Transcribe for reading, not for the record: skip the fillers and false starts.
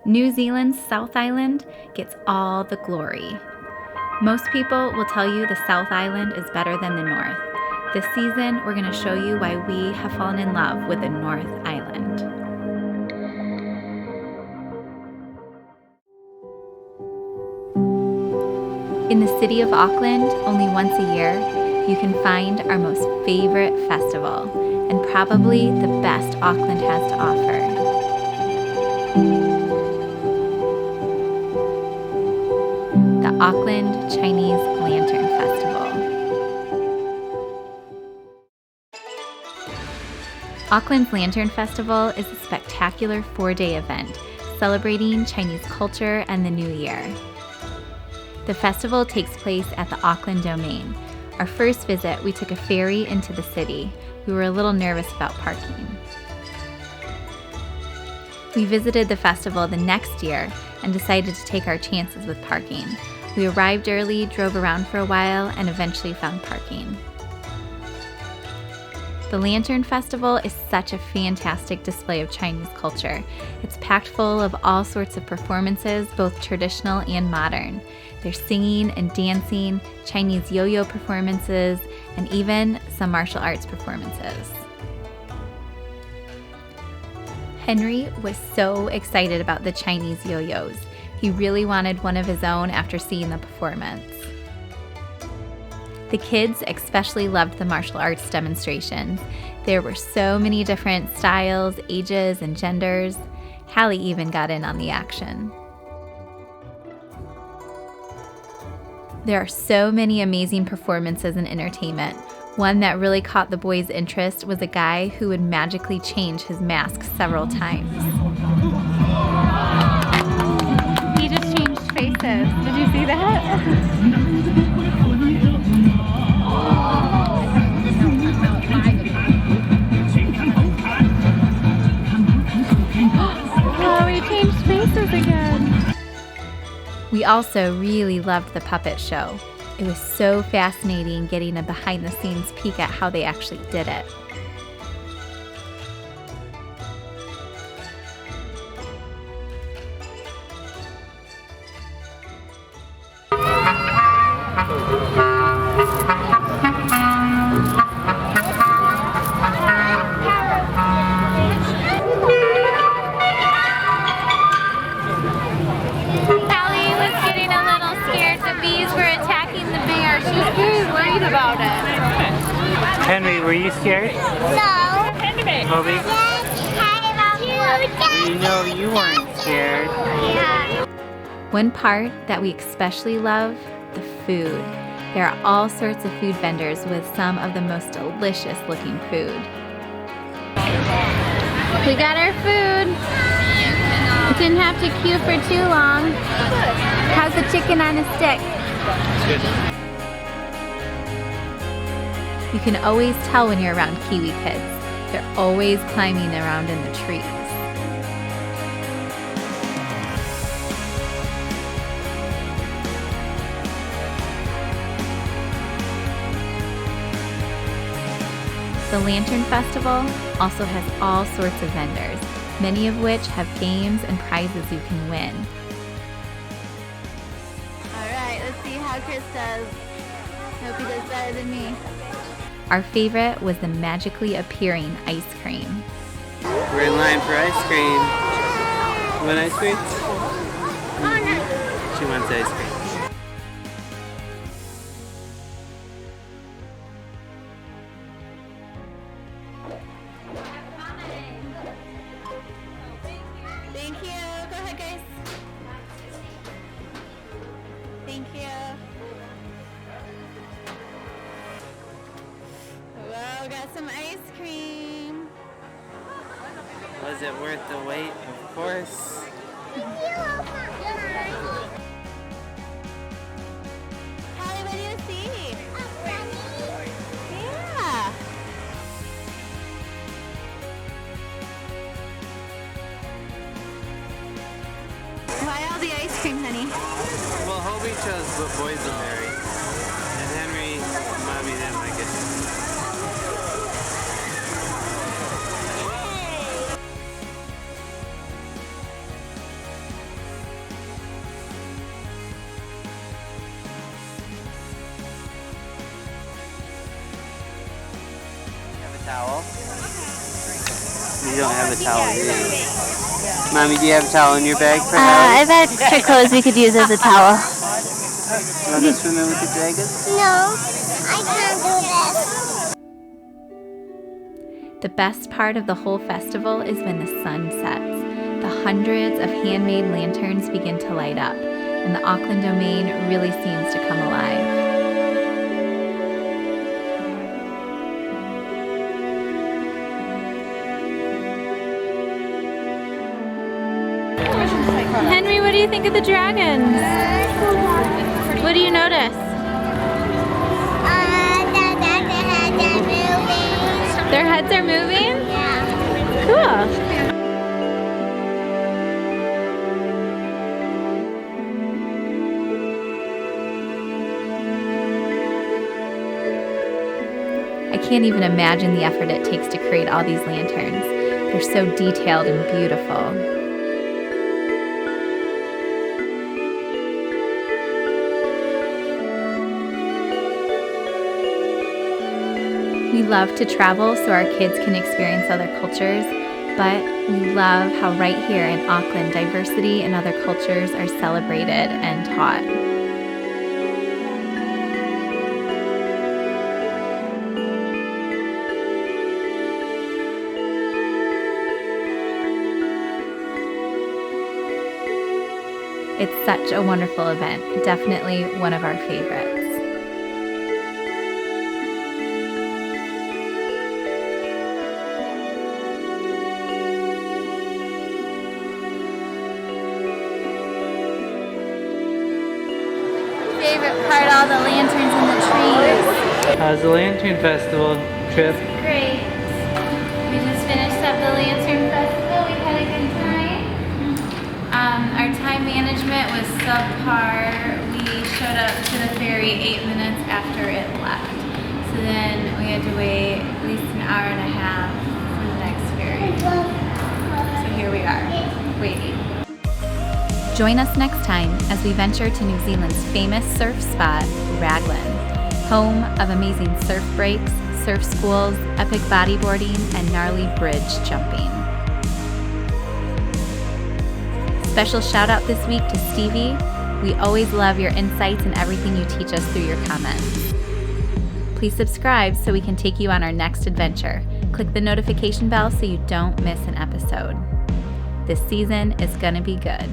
New Zealand's South Island gets all the glory. Most people will tell you the South Island is better than the North. This season, we're going to show you why we have fallen in love with the North Island. In the city of Auckland, only once a year, you can find our most favorite festival, and probably the best Auckland has to offer. The Auckland Chinese Lantern Festival. Auckland's Lantern Festival is a spectacular 4-day event celebrating Chinese culture and the New Year. The festival takes place at the Auckland Domain. Our first visit, we took a ferry into the city. We were a little nervous about parking. We visited the festival the next year and decided to take our chances with parking. We arrived early, drove around for a while, and eventually found parking. The Lantern Festival is such a fantastic display of Chinese culture. It's packed full of all sorts of performances, both traditional and modern. There's singing and dancing, Chinese yo-yo performances, and even some martial arts performances. Henry was so excited about the Chinese yo-yos. He really wanted one of his own after seeing the performance. The kids especially loved the martial arts demonstrations. There were so many different styles, ages, and genders. Hallie even got in on the action. There are so many amazing performances and entertainment. One that really caught the boys' interest was a guy who would magically change his mask several times. He just changed faces. Did you see that? Oh, he changed faces again. We also really loved the puppet show. It was so fascinating getting a behind-the-scenes peek at how they actually did it. Henry, were you scared? No. Toby? Yes. You know you weren't scared. Yeah. One part that we especially love, the food. There are all sorts of food vendors with some of the most delicious looking food. We got our food. We didn't have to queue for too long. How's the chicken on a stick? It's good. You can always tell when you're around Kiwi kids. They're always climbing around in the trees. The Lantern Festival also has all sorts of vendors, many of which have games and prizes you can win. Alright, let's see how Chris does. Hope he does better than me. Our favorite was the magically appearing ice cream. We're in line for ice cream. You want ice cream? Oh, no. She wants ice cream. Thank you. Go ahead, guys. Thank you. Well, got some ice cream. Was it worth the wait? Of course. Hallie, what do you see? A bunny. Yeah. Why all the ice cream, honey? Well, Hobie chose boysenberry. And Henry, mommy didn't like it. Towel? You don't have a towel, do you? Mommy, do you have a towel in your bag for Hallie? I've had extra clothes we could use as a towel. You want to swim in with the dragons? No, I can't do this. The best part of the whole festival is when the sun sets. The hundreds of handmade lanterns begin to light up, and the Auckland domain really seems to come alive. Henry, what do you think of the dragons? What do you notice? Their heads are moving? Yeah. Cool. I can't even imagine the effort it takes to create all these lanterns. They're so detailed and beautiful. We love to travel so our kids can experience other cultures, but we love how right here in Auckland, diversity and other cultures are celebrated and taught. It's such a wonderful event, definitely one of our favorites. Favorite part, all the lanterns and the trees. How's the Lantern Festival trip? Great. We just finished up the Lantern Festival. We had a good time. Our time management was subpar. We showed up to the ferry 8 minutes after it left. So then we had to wait at least an hour and a half for the next ferry. So here we are, waiting. Join us next time as we venture to New Zealand's famous surf spot, Raglan, home of amazing surf breaks, surf schools, epic bodyboarding, and gnarly bridge jumping. Special shout out this week to Stevie. We always love your insights and everything you teach us through your comments. Please subscribe so we can take you on our next adventure. Click the notification bell so you don't miss an episode. This season is gonna be good.